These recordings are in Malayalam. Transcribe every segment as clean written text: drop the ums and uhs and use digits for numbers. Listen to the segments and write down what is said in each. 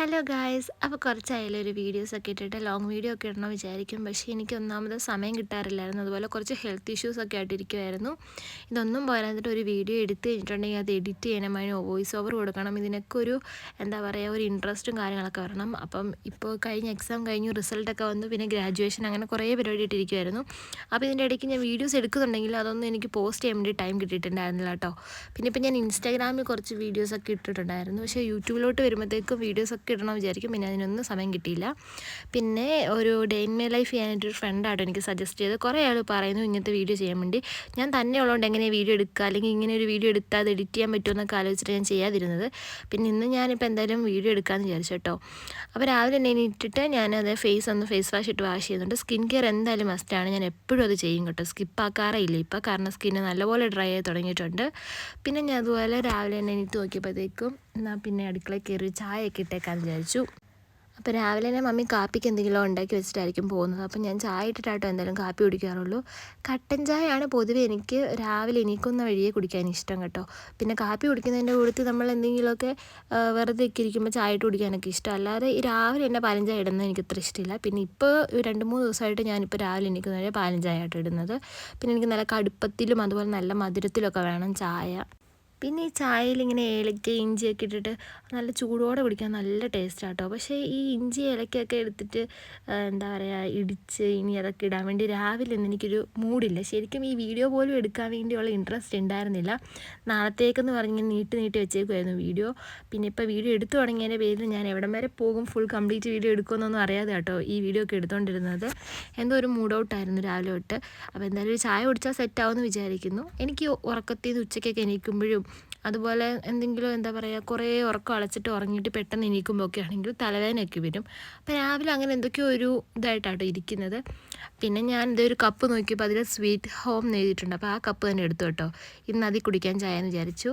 ഹലോ ഗായ്സ്, അപ്പോൾ കുറച്ചായാലും ഒരു വീഡിയോസൊക്കെ ഇട്ടിട്ട് ലോങ് വീഡിയോ ഒക്കെ ഇടണമെന്ന് വിചാരിക്കും. പക്ഷേ എനിക്ക് ഒന്നാമത് സമയം കിട്ടാറില്ലായിരുന്നു. അതുപോലെ കുറച്ച് ഹെൽത്ത് ഇഷ്യൂസൊക്കെ ആയിട്ടിരിക്കുമായിരുന്നു. ഇതൊന്നും പോരാഞ്ഞിട്ട് ഒരു വീഡിയോ എടുത്ത് കഴിഞ്ഞിട്ടുണ്ടെങ്കിൽ അത് എഡിറ്റ് ചെയ്യണം, അതിന് വോയിസ് ഓവർ കൊടുക്കണം. ഇതിനൊക്കെ ഒരു എന്താ പറയുക, ഒരു ഇൻട്രസ്റ്റും കാര്യങ്ങളൊക്കെ വരണം. അപ്പം ഇപ്പോൾ എക്സാം കഴിഞ്ഞു, റിസൾട്ടൊക്കെ വന്നു, പിന്നെ ഗ്രാജുവേഷൻ, അങ്ങനെ കുറേ പരിപാടി ഇട്ടിരിക്കുമായിരുന്നു. അപ്പോൾ ഇതിൻ്റെ ഇടയ്ക്ക് ഞാൻ വീഡിയോസ് എടുക്കുന്നുണ്ടെങ്കിൽ അതൊന്നും എനിക്ക് പോസ്റ്റ് ചെയ്യാൻ വേണ്ടി ടൈം കിട്ടിയിട്ടുണ്ടായിരുന്നില്ല കേട്ടോ. പിന്നെ ഇപ്പം ഞാൻ ഇൻസ്റ്റാഗ്രാമിൽ കുറച്ച് വീഡിയോസൊക്കെ ഇട്ടിട്ടുണ്ടായിരുന്നു. പക്ഷേ യൂട്യൂബിലോട്ട് വരുമ്പോഴത്തേക്കും വീഡിയോസൊക്കെ ഇടണമെന്ന് വിചാരിക്കും, പിന്നെ അതിനൊന്നും സമയം കിട്ടിയില്ല. പിന്നെ ഒരു ഡേ ഇൻ മൈ ലൈഫ് ചെയ്യാനായിട്ടൊരു ഫ്രണ്ടായിട്ട് എനിക്ക് സജസ്റ്റ് ചെയ്ത് കുറേ ആൾ പറയുന്നു ഇങ്ങനത്തെ വീഡിയോ ചെയ്യാൻ വേണ്ടി. ഞാൻ തന്നെ ഉള്ളതുകൊണ്ട് എങ്ങനെ വീഡിയോ എടുക്കുക, അല്ലെങ്കിൽ ഇങ്ങനെ ഒരു വീഡിയോ എടുത്താൽ അത് എഡിറ്റ് ചെയ്യാൻ പറ്റുമെന്നൊക്കെ ആലോചിച്ചിട്ട് ഞാൻ ചെയ്യാതിരുന്നത്. പിന്നെ ഇന്ന് ഞാനിപ്പോൾ എന്തായാലും വീഡിയോ എടുക്കാമെന്ന് വിചാരിച്ചു കേട്ടോ. അപ്പോൾ രാവിലെ തന്നെ ഇട്ടിട്ട് ഞാനത് ഫേസ് വാഷ് ഇട്ട് വാഷ് ചെയ്യുന്നുണ്ട്. സ്കിൻ കെയർ എന്തായാലും മസ്റ്റാണ്, ഞാൻ എപ്പോഴും അത് ചെയ്യും കേട്ടോ, സ്കിപ്പാക്കാറേ ഇല്ല ഇപ്പോൾ, കാരണം സ്കിന്ന് നല്ലപോലെ ഡ്രൈ ആയി തുടങ്ങിയിട്ടുണ്ട്. പിന്നെ ഞാൻ അതുപോലെ രാവിലെ തന്നെ എണീറ്റ് നോക്കിയപ്പോഴത്തേക്കും എന്നാൽ പിന്നെ അടുക്കളയിൽ കയറി ചായയൊക്കെ ഇട്ടേക്കാമെന്ന് വിചാരിച്ചു. അപ്പോൾ രാവിലെ തന്നെ മമ്മി കാപ്പിക്ക് എന്തെങ്കിലും ഉണ്ടാക്കി വെച്ചിട്ടായിരിക്കും പോകുന്നത്. അപ്പം ഞാൻ ചായ ഇട്ടിട്ടാട്ടോ എന്തായാലും കാപ്പി കുടിക്കാറുള്ളൂ. കട്ടൻ ചായയാണ് പൊതുവെ എനിക്ക് രാവിലെ എണീക്കുന്ന വഴിയെ കുടിക്കാൻ ഇഷ്ടം കേട്ടോ. പിന്നെ കാപ്പി കുടിക്കുന്നതിൻ്റെ കൂട്ടത്തിൽ നമ്മൾ എന്തെങ്കിലുമൊക്കെ വെറുതെ ഒക്കെ ഇരിക്കുമ്പോൾ ചായ ഇട്ട് കുടിക്കാനൊക്കെ ഇഷ്ടം. അല്ലാതെ ഈ രാവിലെ തന്നെ പാലൻ ചായ ഇടുന്നത് എനിക്ക് അത്ര ഇഷ്ടമില്ല. പിന്നെ ഇപ്പോൾ 2-3 ദിവസമായിട്ട് ഞാനിപ്പോൾ രാവിലെ എണീക്കുന്ന വരെ പാലൻ ചായ ആയിട്ട് ഇടുന്നത്. പിന്നെ എനിക്ക് നല്ല കടുപ്പത്തിലും അതുപോലെ നല്ല മധുരത്തിലൊക്കെ വേണം ചായ. പിന്നെ ഈ ചായയിൽ ഇങ്ങനെ ഏലക്ക ഇഞ്ചിയൊക്കെ ഇട്ടിട്ട് നല്ല ചൂടോടെ കുടിക്കാൻ നല്ല ടേസ്റ്റാണ് കേട്ടോ. പക്ഷേ ഈ ഇഞ്ചി ഏലക്കയൊക്കെ എടുത്തിട്ട് എന്താ പറയുക, ഇടിച്ച് ഇനി അതൊക്കെ ഇടാൻ വേണ്ടി രാവിലെ ഒന്നും എനിക്കൊരു മൂഡില്ല. ശരിക്കും ഈ വീഡിയോ പോലും എടുക്കാൻ വേണ്ടിയുള്ള ഇൻട്രസ്റ്റ് ഉണ്ടായിരുന്നില്ല. നാളത്തേക്കെന്ന് പറഞ്ഞ് നീട്ടി വെച്ചേക്കുമായിരുന്നു വീഡിയോ. പിന്നെ ഇപ്പോൾ വീഡിയോ എടുത്തു തുടങ്ങിയതിൻ്റെ പേരിൽ ഞാൻ എവിടം വരെ പോകും, ഫുൾ കംപ്ലീറ്റ് വീഡിയോ എടുക്കുമെന്നൊന്നും അറിയാതെ കേട്ടോ ഈ വീഡിയോ ഒക്കെ എടുത്തുകൊണ്ടിരുന്നത്. എന്തോ ഒരു മൂഡ് ഔട്ടായിരുന്നു രാവിലെ തൊട്ട്. അപ്പോൾ എന്തായാലും ഒരു ചായ കുടിച്ചാൽ സെറ്റാവുമെന്ന് വിചാരിക്കുന്നു. എനിക്ക് ഉറക്കത്തിൽ നിന്ന് ഉച്ചയ്ക്കൊക്കെ എണീക്കുമ്പോഴും അതുപോലെ എന്തെങ്കിലും എന്താ പറയുക, കുറേ ഉറക്കം അളച്ചിട്ട് ഉറങ്ങിയിട്ട് പെട്ടെന്ന് എണീക്കുമ്പോൾ ഒക്കെ ആണെങ്കിൽ തലവേദനയൊക്കെ വരും. അപ്പോൾ രാവിലെ അങ്ങനെ എന്തൊക്കെയോ ഒരു ഇതായിട്ടാട്ടോ ഇരിക്കുന്നത്. പിന്നെ ഞാൻ ഇതൊരു കപ്പ് നോക്കിയപ്പോൾ അതിൽ സ്വീറ്റ് ഹോം എന്ന് എഴുതിയിട്ടുണ്ട്. അപ്പോൾ ആ കപ്പ് തന്നെ എടുത്തു കേട്ടോ. ഇന്ന് അതിൽ കുടിക്കാൻ ചായ എന്ന് വിചാരിച്ചു.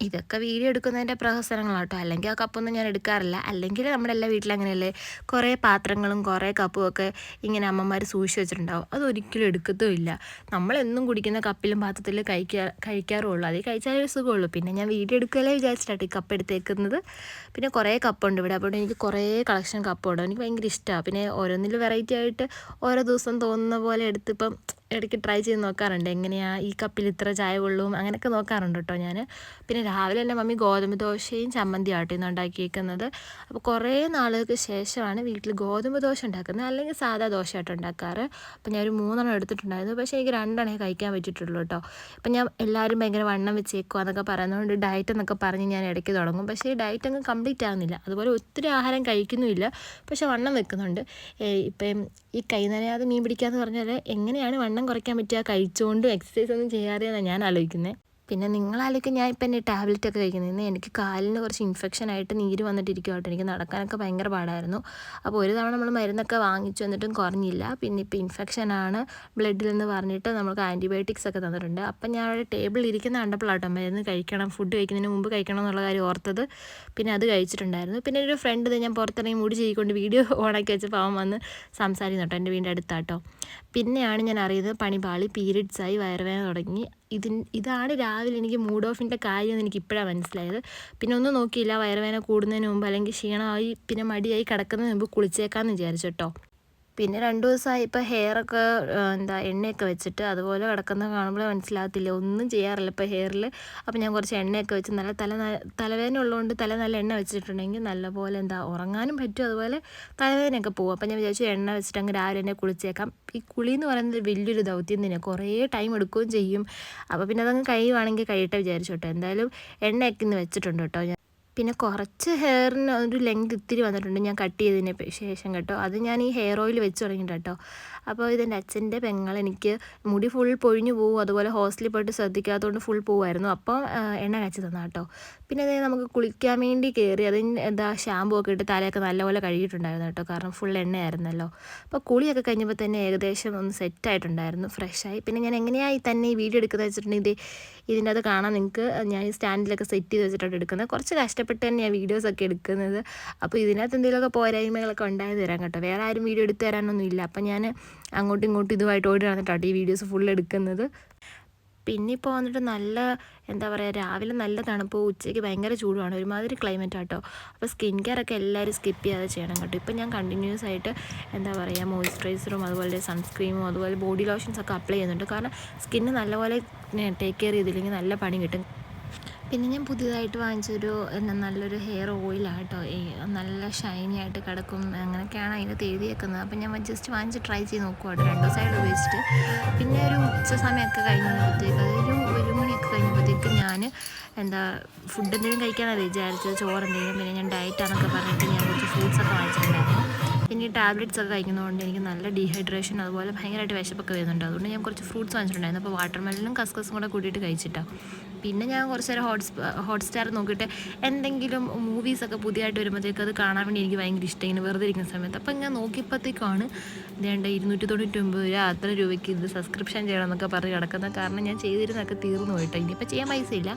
ഇതൊക്കെ വീഡിയോ എടുക്കുന്നതിൻ്റെ പ്രഹസനങ്ങളാണ് കേട്ടോ. അല്ലെങ്കിൽ ആ കപ്പൊന്നും ഞാൻ എടുക്കാറില്ല. അല്ലെങ്കിൽ നമ്മുടെ എല്ലാ വീട്ടിലും അങ്ങനെയല്ലേ, കുറേ പാത്രങ്ങളും കുറേ കപ്പും ഒക്കെ ഇങ്ങനെ അമ്മമാർ സൂക്ഷിച്ച് വെച്ചിട്ടുണ്ടാവും. അതൊരിക്കലും എടുക്കത്തുമില്ല. നമ്മളെന്നും കുടിക്കുന്ന കപ്പിലും പാത്രത്തിലും കഴിക്കാറുള്ളൂ. അതിൽ കഴിച്ചാലേ ഒരു സുഖമുള്ളൂ. പിന്നെ ഞാൻ വീഡിയോ എടുക്കുകയല്ലേ വിചാരിച്ചിട്ടാണ് ഈ കപ്പ് എടുത്തേക്കുന്നത്. പിന്നെ കുറേ കപ്പുണ്ട് ഇവിടെ. അപ്പോൾ എനിക്ക് കുറേ കളക്ഷൻ കപ്പുണ്ട്. എനിക്ക് ഭയങ്കര ഇഷ്ടമാണ്. പിന്നെ ഓരോന്നിൽ വെറൈറ്റി ആയിട്ട് ഓരോ ദിവസം തോന്നുന്ന പോലെ എടുത്തിപ്പം ഇടയ്ക്ക് ട്രൈ ചെയ്ത് നോക്കാറുണ്ട്, എങ്ങനെയാണ് ഈ കപ്പിൽ ഇത്ര ചായ കൊള്ളും, അങ്ങനെയൊക്കെ നോക്കാറുണ്ട് കേട്ടോ ഞാൻ. പിന്നെ രാവിലെ തന്നെ മമ്മി ഗോതമ്പ് ദോശയും ചമ്മന്തി ആട്ടിന്ന് ഉണ്ടാക്കിയേക്കുന്നത്. അപ്പോൾ കുറേ നാളുകൾക്ക് ശേഷമാണ് വീട്ടിൽ ഗോതമ്പ് ദോശ ഉണ്ടാക്കുന്നത്, അല്ലെങ്കിൽ സാധാ ദോശയായിട്ട് ഉണ്ടാക്കാറ്. അപ്പോൾ ഞാനൊരു 3 എടുത്തിട്ടുണ്ടായിരുന്നു. പക്ഷേ എനിക്ക് 2 കഴിക്കാൻ പറ്റിയിട്ടുള്ളൂ കേട്ടോ. അപ്പം ഞാൻ എല്ലാവരും ഭയങ്കര വണ്ണം വെച്ചേക്കുക എന്നൊക്കെ പറയുന്നതുകൊണ്ട് ഡയറ്റ് എന്നൊക്കെ പറഞ്ഞ് ഞാൻ ഇടയ്ക്ക് തുടങ്ങും. പക്ഷേ ഈ ഡയറ്റ് അങ്ങ് കംപ്ലീറ്റ് ആകുന്നില്ല. അതുപോലെ ഒത്തിരി ആഹാരം കഴിക്കുന്നുമില്ല, പക്ഷേ വണ്ണം വെക്കുന്നുണ്ട്. ഇപ്പം ഈ കൈ നനയാതെ മീൻ പിടിക്കാന്ന് പറഞ്ഞാൽ എങ്ങനെയാണ് വണ്ണം കുറയ്ക്കാൻ പറ്റുക, കഴിച്ചുകൊണ്ടും എക്സസൈസ് ഒന്നും ചെയ്യാതെയാണ് ഞാൻ ആലോചിക്കുന്നത്. പിന്നെ നിങ്ങളാലോചിക്കും ഞാൻ ഇപ്പം എൻ്റെ ടാബ്ലറ്റൊക്കെ കഴിക്കുന്നത്. എനിക്ക് കാലിന് കുറച്ച് ഇൻഫെക്ഷനായിട്ട് നീര് വന്നിട്ടിരിക്കും കേട്ടോ. എനിക്ക് നടക്കാനൊക്കെ ഭയങ്കര പാടായിരുന്നു. അപ്പോൾ ഒരു തവണ നമ്മൾ മരുന്നൊക്കെ വാങ്ങിച്ചു എന്നിട്ടും കുറഞ്ഞില്ല. പിന്നെ ഇപ്പോൾ ഇൻഫെക്ഷനാണ് ബ്ലഡിലെന്ന് പറഞ്ഞിട്ട് നമുക്ക് ആൻറ്റിബയോട്ടിക്സ് ഒക്കെ തന്നിട്ടുണ്ട്. അപ്പം ഞാൻ അവിടെ ടേബിളിൽ ഇരിക്കുന്ന കണ്ടപ്പോഴാട്ടോ മരുന്ന് കഴിക്കണം, ഫുഡ് കഴിക്കുന്നതിന് മുമ്പ് കഴിക്കണം എന്നുള്ള കാര്യം ഓർത്തത്. പിന്നെ അത് കഴിച്ചിട്ടുണ്ടായിരുന്നു. പിന്നെ ഒരു ഫ്രണ്ട് ഞാൻ പുറത്തിറങ്ങി മുടി ചെയ്യിക്കൊണ്ട് വീഡിയോ ഓണാക്കി വെച്ചപ്പോൾ അവൻ വന്ന് സംസാരിക്കുന്നു കേട്ടോ, എൻ്റെ വീടിൻ്റെ അടുത്താട്ടോ. പിന്നെയാണ് ഞാൻ അറിയുന്നത് പണി പാളി, പീരിയഡ്സായി, വയറുവേദന തുടങ്ങി. ഇതാണ് രാവിലെ എനിക്ക് മൂഡ് ഓഫിൻ്റെ കാര്യമെന്ന് എനിക്ക് ഇപ്പോഴാണ് മനസ്സിലായത്. പിന്നെ ഒന്നും നോക്കിയില്ല, വയറുവേദന കൂടുന്നതിന് മുമ്പ് അല്ലെങ്കിൽ ക്ഷീണമായി പിന്നെ മടിയായി കിടക്കുന്നതിന് മുമ്പ് കുളിച്ചേക്കാമെന്ന് വിചാരിച്ചു കേട്ടോ. പിന്നെ 2 ദിവസമായി ഇപ്പോൾ ഹെയറൊക്കെ എണ്ണയൊക്കെ വെച്ചിട്ട് അതുപോലെ കിടക്കുന്നത് കാണുമ്പോൾ മനസ്സിലാകത്തില്ല, ഒന്നും ചെയ്യാറില്ല ഇപ്പോൾ ഹെയറിൽ. അപ്പോൾ ഞാൻ കുറച്ച് എണ്ണയൊക്കെ വെച്ച് നല്ല തലവേദന ഉള്ളതുകൊണ്ട് നല്ല എണ്ണ വെച്ചിട്ടുണ്ടെങ്കിൽ നല്ലപോലെ ഉറങ്ങാനും പറ്റും, അതുപോലെ തലവേദനയൊക്കെ പോകും. അപ്പോൾ ഞാൻ വിചാരിച്ചു എണ്ണ വെച്ചിട്ട് അങ്ങ് രാവിലെ തന്നെ കുളിച്ചേക്കാം. ഈ കുളി എന്ന് പറയുന്നത് വലിയൊരു ദൗത്യം തന്നെയാണ്, കുറേ ടൈം എടുക്കുകയും ചെയ്യും. അപ്പോൾ പിന്നെ അതങ്ങ് കഴിയുവാണെങ്കിൽ കഴിയട്ടെ വിചാരിച്ചു കേട്ടോ. എന്തായാലും എണ്ണയൊക്കെ ഇന്ന് വെച്ചിട്ടുണ്ട് കേട്ടോ ഞാൻ. പിന്നെ കുറച്ച് ഹെയറിന് ഒരു ലെങ്ത് ഇത്തിരി വന്നിട്ടുണ്ട് ഞാൻ കട്ട് ചെയ്തതിന് ശേഷം കേട്ടോ. അത് ഞാൻ ഈ ഹെയർ ഓയിൽ വെച്ച് തുടങ്ങിയിട്ട് കേട്ടോ. അപ്പോൾ ഇതെൻ്റെ അച്ഛൻ്റെ പെങ്ങൾ എനിക്ക് മുടി ഫുൾ പൊഴിഞ്ഞു പോകും, അതുപോലെ ഹോസ്റ്റലിൽ പോയിട്ട് ശ്രദ്ധിക്കാത്തതുകൊണ്ട് ഫുൾ പോവായിരുന്നു. അപ്പോൾ എണ്ണ കാച്ചി തന്നാ കേട്ടോ. പിന്നെ അതായത് നമുക്ക് കുളിക്കാൻ വേണ്ടി കയറി അതിന് ഷാമ്പൂ ഒക്കെ ഇട്ട് തലയൊക്കെ നല്ലപോലെ കഴുകിയിട്ടുണ്ടായിരുന്നു കേട്ടോ, കാരണം ഫുൾ എണ്ണയായിരുന്നല്ലോ. അപ്പോൾ കുളിയൊക്കെ കഴിഞ്ഞപ്പോൾ തന്നെ ഏകദേശം ഒന്ന് സെറ്റായിട്ടുണ്ടായിരുന്നു, ഫ്രഷായി. പിന്നെ ഞാൻ എങ്ങനെയായി തന്നെ ഈ വീഡിയോ എടുക്കുന്നത് വെച്ചിട്ടുണ്ടെങ്കിൽ ഇതിൻ്റെ അത് കാണാൻ നിങ്ങൾക്ക് ഞാൻ ഈ സ്റ്റാൻഡിലൊക്കെ സെറ്റ് ചെയ്ത് വെച്ചിട്ടാണ് എടുക്കുന്നത്. കുറച്ച് കഷ്ടപ്പെട്ട് തന്നെയാണ് വീഡിയോസൊക്കെ എടുക്കുന്നത്. അപ്പോൾ ഇതിനകത്ത് എന്തെങ്കിലുമൊക്കെ പോരായ്മകളൊക്കെ ഉണ്ടായത് തരാം കേട്ടോ. വേറെ ആരും വീഡിയോ എടുത്ത് തരാനൊന്നും ഇല്ല. അപ്പം ഞാൻ അങ്ങോട്ടും ഇങ്ങോട്ടും ഇതുമായിട്ട് ഓടി നടന്നിട്ടാണ് ഈ വീഡിയോസ് ഫുൾ എടുക്കുന്നത്. പിന്നെ ഇപ്പോൾ വന്നിട്ട് നല്ല എന്താ പറയുക, രാവിലെ നല്ല തണുപ്പ്, ഉച്ചയ്ക്ക് ഭയങ്കര ചൂടുമാണ്, ഒരുമാതിരി ക്ലൈമറ്റ് ആട്ടോ. അപ്പോൾ സ്കിൻ കെയർ ഒക്കെ എല്ലാവരും സ്കിപ്പ് ചെയ്യാതെ ചെയ്യണം കേട്ടോ. ഇപ്പം ഞാൻ കണ്ടിന്യൂസ് ആയിട്ട് എന്താ പറയുക, മോയ്സ്ചറൈസറും അതുപോലെ സൺസ്ക്രീമും അതുപോലെ ബോഡി ലോഷൻസൊക്കെ അപ്ലൈ ചെയ്യുന്നുണ്ട്. കാരണം സ്കിന്ന് നല്ലപോലെ ടേക്ക് കെയർ ചെയ്തില്ലെങ്കിൽ നല്ല പണി കിട്ടും. പിന്നെ ഞാൻ പുതിയതായിട്ട് വാങ്ങിച്ചൊരു നല്ലൊരു ഹെയർ ഓയിലാണ് കേട്ടോ. ഈ നല്ല ഷൈനി ആയിട്ട് കിടക്കും, അങ്ങനെയൊക്കെയാണ് അതിനകത്ത് എഴുതിയേക്കുന്നത്. അപ്പം ഞാൻ ജസ്റ്റ് വാങ്ങിച്ച് ട്രൈ ചെയ്ത് നോക്കുവാട്ടോ 2 ദിവസമായിട്ട് ഉപയോഗിച്ചിട്ട്. പിന്നെ ഒരു ഉച്ച സമയമൊക്കെ കഴിഞ്ഞപ്പോഴത്തേക്ക്, അതൊരു 1 മണിയൊക്കെ കഴിഞ്ഞപ്പോഴത്തേക്ക് ഞാൻ ഫുഡ് എന്തെങ്കിലും കഴിക്കാനാണ് വിചാരിച്ചത്, ചോറ് എന്തെങ്കിലും. പിന്നെ ഞാൻ ഡയറ്റാന്നൊക്കെ പറഞ്ഞിട്ട് ഞാൻ കുറച്ച് ഫ്രൂട്ട്സൊക്കെ വാങ്ങിച്ചിട്ടുണ്ടായിരുന്നു. പിന്നെ ഈ ടാബ്ലറ്റ്സ് ഒക്കെ കഴിക്കുന്നതുകൊണ്ട് എനിക്ക് നല്ല ഡീഹൈഡ്രേഷൻ അതുപോലെ ഭയങ്കരമായിട്ട് വിശപ്പൊക്കെ വരുന്നുണ്ട്. അതുകൊണ്ട് ഞാൻ കുറച്ച് ഫ്രൂട്ട്സ് വാങ്ങിച്ചിട്ടുണ്ടായിരുന്നു. അപ്പോൾ വാട്ടർമെലനും കസ്കസും കൂടെ കൂട്ടിയിട്ട് കഴിച്ചിട്ടാണ്. പിന്നെ ഞാൻ കുറച്ച് നേരം ഹോട്ട്സ്റ്റാർ നോക്കിയിട്ട് എന്തെങ്കിലും മൂവീസൊക്കെ പുതിയതായിട്ട് വരുമ്പോഴത്തേക്ക് അത് കാണാൻ വേണ്ടി എനിക്ക് ഭയങ്കര ഇഷ്ടം, ഇങ്ങനെ വെറുതെ ഇരിക്കുന്ന സമയത്ത്. അപ്പം ഞാൻ നോക്കിയപ്പോഴത്തേക്കാണ് ഇതേണ്ട 299 രൂപ, അത്ര രൂപയ്ക്ക് ഇത് സബ്സ്ക്രിപ്ഷൻ ചെയ്യണം എന്നൊക്കെ പറഞ്ഞ് കിടക്കുന്നത്. കാരണം ഞാൻ ചെയ്തിരുന്നൊക്കെ തീർന്നു പോയിട്ടോ, ഇനിയിപ്പോൾ ചെയ്യാൻ പൈസയില്ല.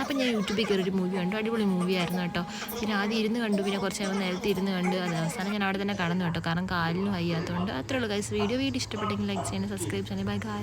അപ്പം ഞാൻ യൂട്യൂബിൽ കയറിയൊരു മൂവി കണ്ടു, അടിപൊളി മൂവിയായിരുന്നു കേട്ടോ. പിന്നെ ആദ്യം ഇരുന്ന് കണ്ടു, പിന്നെ കുറച്ച് നേരം നേരത്തെ ഇരുന്ന് കണ്ട്, അത് അവസാനം ഞാൻ അവിടെ തന്നെ കടന്നു കേട്ടോ, കാരണം കാലിന് വയ്യാത്തതുകൊണ്ട്. അത്രേ ഉള്ളൂ ഗൈസ്. വീഡിയോ ഇഷ്ടപ്പെട്ടെങ്കിൽ ലൈക്ക് ചെയ്യണം, സബ്സ്ക്രൈബ് ചെയ്യണം. Bye guys.